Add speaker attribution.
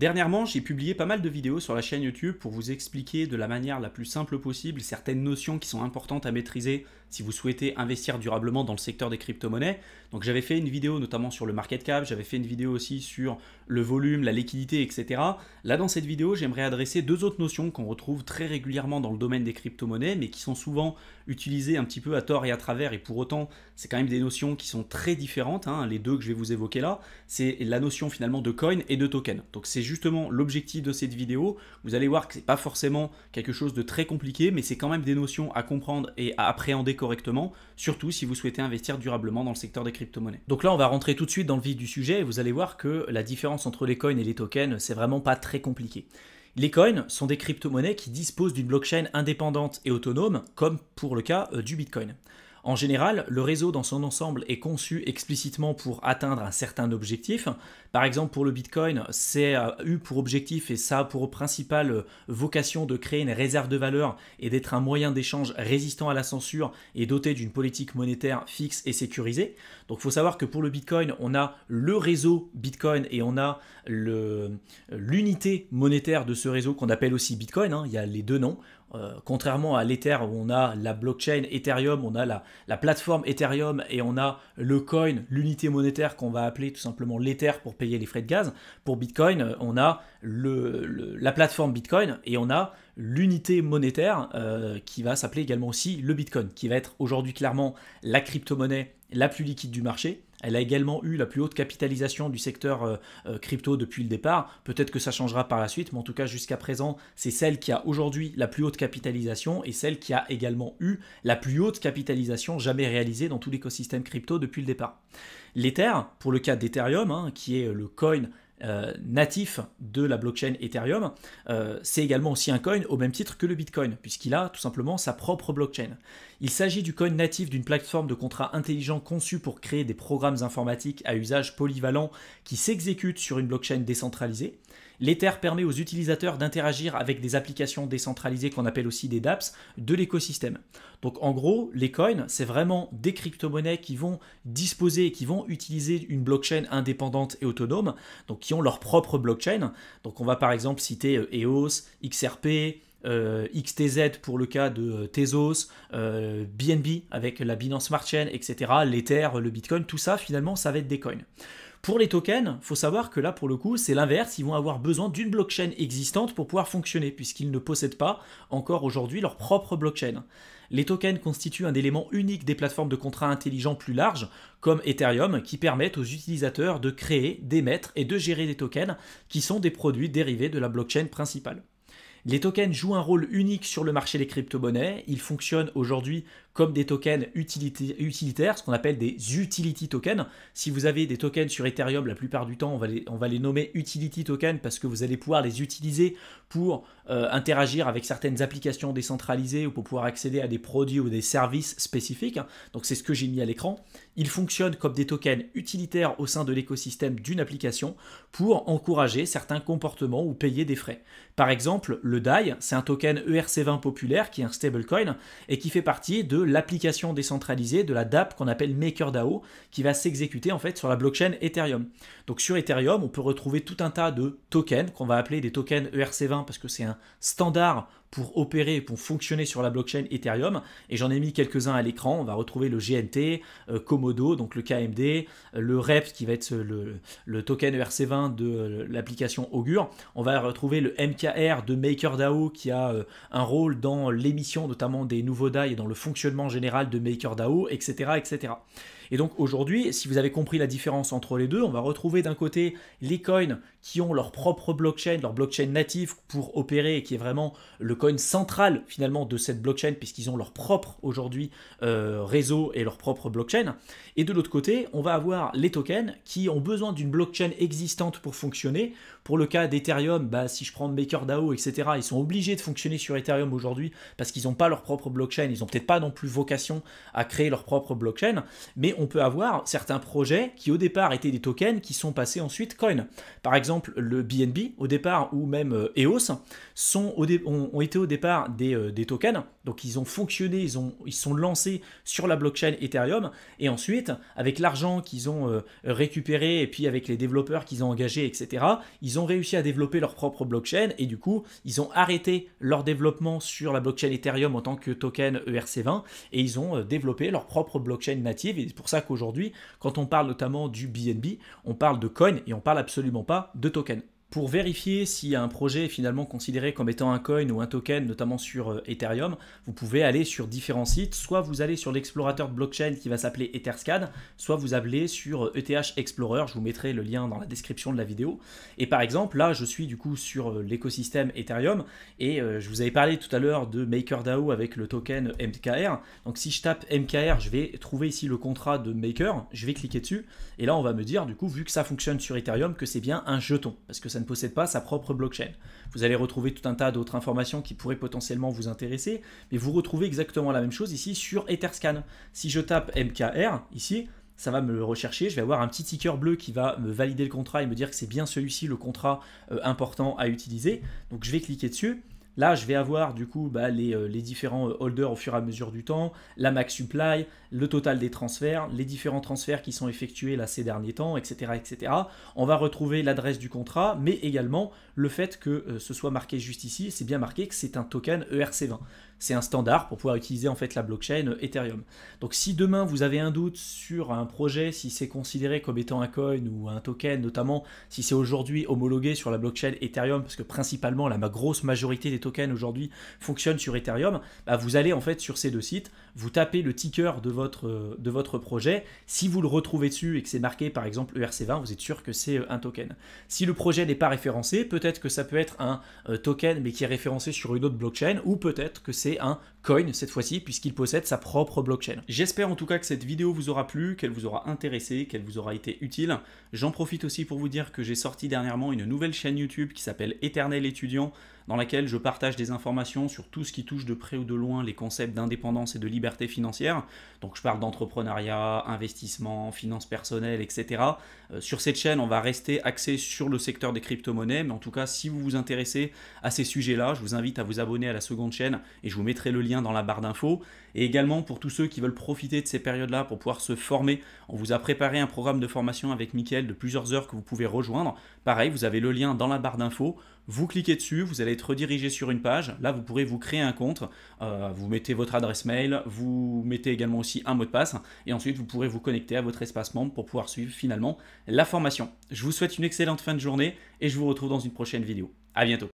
Speaker 1: Dernièrement, j'ai publié pas mal de vidéos sur la chaîne YouTube pour vous expliquer de la manière la plus simple possible certaines notions qui sont importantes à maîtriser si vous souhaitez investir durablement dans le secteur des crypto-monnaies. Donc j'avais fait une vidéo notamment sur le market cap, j'avais fait une vidéo aussi sur le volume, la liquidité, etc. Là dans cette vidéo, j'aimerais adresser deux autres notions qu'on retrouve très régulièrement dans le domaine des crypto-monnaies, mais qui sont souvent utilisées un petit peu à tort et à travers, et pour autant, c'est quand même des notions qui sont très différentes, hein. Les deux que je vais vous évoquer là, c'est la notion finalement de coin et de token. Donc c'est justement l'objectif de cette vidéo. Vous allez voir que c'est pas forcément quelque chose de très compliqué, mais c'est quand même des notions à comprendre et à appréhender correctement, surtout si vous souhaitez investir durablement dans le secteur des crypto-monnaies. Donc là, on va rentrer tout de suite dans le vif du sujet et vous allez voir que la différence entre les coins et les tokens, c'est vraiment pas très compliqué. Les coins sont des crypto-monnaies qui disposent d'une blockchain indépendante et autonome, comme pour le cas du Bitcoin. En général, le réseau dans son ensemble est conçu explicitement pour atteindre un certain objectif. Par exemple, pour le Bitcoin, c'est eu pour objectif et ça a pour principale vocation de créer une réserve de valeur et d'être un moyen d'échange résistant à la censure et doté d'une politique monétaire fixe et sécurisée. Donc il faut savoir que pour le Bitcoin, on a le réseau Bitcoin et on a l'unité monétaire de ce réseau qu'on appelle aussi Bitcoin, hein, il y a les deux noms. Contrairement à l'Ether où on a la blockchain Ethereum, on a la plateforme Ethereum et on a le coin, l'unité monétaire qu'on va appeler tout simplement l'Ether pour payer les frais de gaz. Pour Bitcoin, on a la plateforme Bitcoin et on a l'unité monétaire qui va s'appeler également aussi le Bitcoin, qui va être aujourd'hui clairement la crypto-monnaie la plus liquide du marché. Elle a également eu la plus haute capitalisation du secteur crypto depuis le départ. Peut-être que ça changera par la suite, mais en tout cas jusqu'à présent, c'est celle qui a aujourd'hui la plus haute capitalisation et celle qui a également eu la plus haute capitalisation jamais réalisée dans tout l'écosystème crypto depuis le départ. L'Ether, pour le cas d'Ethereum, hein, qui est le coin natif de la blockchain Ethereum, c'est également aussi un coin au même titre que le Bitcoin, puisqu'il a tout simplement sa propre blockchain. Il s'agit du coin natif d'une plateforme de contrat intelligent conçue pour créer des programmes informatiques à usage polyvalent qui s'exécutent sur une blockchain décentralisée. L'Ether permet aux utilisateurs d'interagir avec des applications décentralisées qu'on appelle aussi des dApps de l'écosystème. Donc en gros, les coins, c'est vraiment des crypto-monnaies qui vont disposer et qui vont utiliser une blockchain indépendante et autonome, donc qui ont leur propre blockchain. Donc on va par exemple citer EOS, XRP, XTZ pour le cas de Tezos, BNB avec la Binance Smart Chain, etc. L'Ether, le Bitcoin, tout ça finalement ça va être des coins. Pour les tokens, il faut savoir que là, pour le coup, c'est l'inverse. Ils vont avoir besoin d'une blockchain existante pour pouvoir fonctionner, puisqu'ils ne possèdent pas encore aujourd'hui leur propre blockchain. Les tokens constituent un élément unique des plateformes de contrats intelligents plus larges, comme Ethereum, qui permettent aux utilisateurs de créer, d'émettre et de gérer des tokens, qui sont des produits dérivés de la blockchain principale. Les tokens jouent un rôle unique sur le marché des crypto-monnaies. Ils fonctionnent aujourd'hui comme des tokens utilitaires, ce qu'on appelle des utility tokens. Si vous avez des tokens sur Ethereum, la plupart du temps, on va les nommer utility tokens parce que vous allez pouvoir les utiliser pour interagir avec certaines applications décentralisées ou pour pouvoir accéder à des produits ou des services spécifiques. Donc c'est ce que j'ai mis à l'écran. Ils fonctionnent comme des tokens utilitaires au sein de l'écosystème d'une application pour encourager certains comportements ou payer des frais. Par exemple, le DAI, c'est un token ERC20 populaire qui est un stablecoin et qui fait partie de l'application décentralisée de la dApp qu'on appelle MakerDAO qui va s'exécuter en fait sur la blockchain Ethereum. Donc sur Ethereum, on peut retrouver tout un tas de tokens qu'on va appeler des tokens ERC20 parce que c'est un standard pour opérer et pour fonctionner sur la blockchain Ethereum. Et j'en ai mis quelques-uns à l'écran. On va retrouver le GNT, Komodo, donc le KMD, le REP qui va être le token ERC20 de l'application Augur. On va retrouver le MKR de MakerDAO qui a un rôle dans l'émission notamment des nouveaux DAI et dans le fonctionnement général de MakerDAO, etc., etc. Et donc aujourd'hui, si vous avez compris la différence entre les deux, on va retrouver d'un côté les coins qui ont leur propre blockchain, leur blockchain native pour opérer et qui est vraiment le coin central finalement de cette blockchain puisqu'ils ont leur propre aujourd'hui réseau et leur propre blockchain. Et de l'autre côté, on va avoir les tokens qui ont besoin d'une blockchain existante pour fonctionner. Pour le cas d'Ethereum, si je prends MakerDAO, etc., ils sont obligés de fonctionner sur Ethereum aujourd'hui parce qu'ils n'ont pas leur propre blockchain, ils n'ont peut-être pas non plus vocation à créer leur propre blockchain, mais on peut avoir certains projets qui au départ étaient des tokens qui sont passés ensuite coin. Par exemple, le BNB au départ ou même EOS ont été au départ des tokens, donc ils ont fonctionné, ils sont lancés sur la blockchain Ethereum et ensuite avec l'argent qu'ils ont récupéré et puis avec les développeurs qu'ils ont engagés, etc., ils ont réussi à développer leur propre blockchain et du coup, ils ont arrêté leur développement sur la blockchain Ethereum en tant que token ERC20 et ils ont développé leur propre blockchain native. Et c'est pour ça qu'aujourd'hui, quand on parle notamment du BNB, on parle de coin et on parle absolument pas de token. Pour vérifier si un projet est finalement considéré comme étant un coin ou un token, notamment sur Ethereum, vous pouvez aller sur différents sites. Soit vous allez sur l'explorateur de blockchain qui va s'appeler Etherscan, soit vous allez sur ETH Explorer. Je vous mettrai le lien dans la description de la vidéo. Et par exemple, là, je suis du coup sur l'écosystème Ethereum et je vous avais parlé tout à l'heure de MakerDAO avec le token MKR. Donc si je tape MKR, je vais trouver ici le contrat de Maker. Je vais cliquer dessus et là, on va me dire du coup, vu que ça fonctionne sur Ethereum, que c'est bien un jeton parce que ça ne possède pas sa propre blockchain. Vous allez retrouver tout un tas d'autres informations qui pourraient potentiellement vous intéresser, mais vous retrouvez exactement la même chose ici sur Etherscan. Si je tape MKR ici, ça va me le rechercher, je vais avoir un petit ticker bleu qui va me valider le contrat et me dire que c'est bien celui-ci le contrat important à utiliser. Donc je vais cliquer dessus. Là, je vais avoir du coup les différents holders au fur et à mesure du temps, la max supply, le total des transferts, les différents transferts qui sont effectués là ces derniers temps, etc. etc. On va retrouver l'adresse du contrat, mais également le fait que ce soit marqué juste ici, c'est bien marqué que c'est un token ERC20. C'est un standard pour pouvoir utiliser en fait la blockchain Ethereum. Donc si demain vous avez un doute sur un projet, si c'est considéré comme étant un coin ou un token, notamment si c'est aujourd'hui homologué sur la blockchain Ethereum, parce que principalement la grosse majorité des tokens aujourd'hui fonctionnent sur Ethereum, vous allez en fait sur ces deux sites, vous tapez le ticker de votre projet. Si vous le retrouvez dessus et que c'est marqué par exemple ERC20, vous êtes sûr que c'est un token. Si le projet n'est pas référencé, peut-être que ça peut être un token mais qui est référencé sur une autre blockchain, ou peut-être que c'est un coin cette fois-ci puisqu'il possède sa propre blockchain. J'espère en tout cas que cette vidéo vous aura plu, qu'elle vous aura intéressé, qu'elle vous aura été utile. J'en profite aussi pour vous dire que j'ai sorti dernièrement une nouvelle chaîne YouTube qui s'appelle Éternel Étudiant, dans laquelle je partage des informations sur tout ce qui touche de près ou de loin les concepts d'indépendance et de liberté financière. Donc je parle d'entrepreneuriat, investissement, finances personnelles, etc. Sur cette chaîne, on va rester axé sur le secteur des crypto-monnaies, mais en tout cas, si vous vous intéressez à ces sujets-là, je vous invite à vous abonner à la seconde chaîne et je vous mettrai le lien dans la barre d'infos. Et également pour tous ceux qui veulent profiter de ces périodes-là pour pouvoir se former, on vous a préparé un programme de formation avec Mickaël de plusieurs heures que vous pouvez rejoindre. Pareil, vous avez le lien dans la barre d'infos. Vous cliquez dessus, vous allez être redirigé sur une page. Là, vous pourrez vous créer un compte. Vous mettez votre adresse mail, vous mettez également aussi un mot de passe. Et ensuite, vous pourrez vous connecter à votre espace membre pour pouvoir suivre finalement la formation. Je vous souhaite une excellente fin de journée et je vous retrouve dans une prochaine vidéo. À bientôt.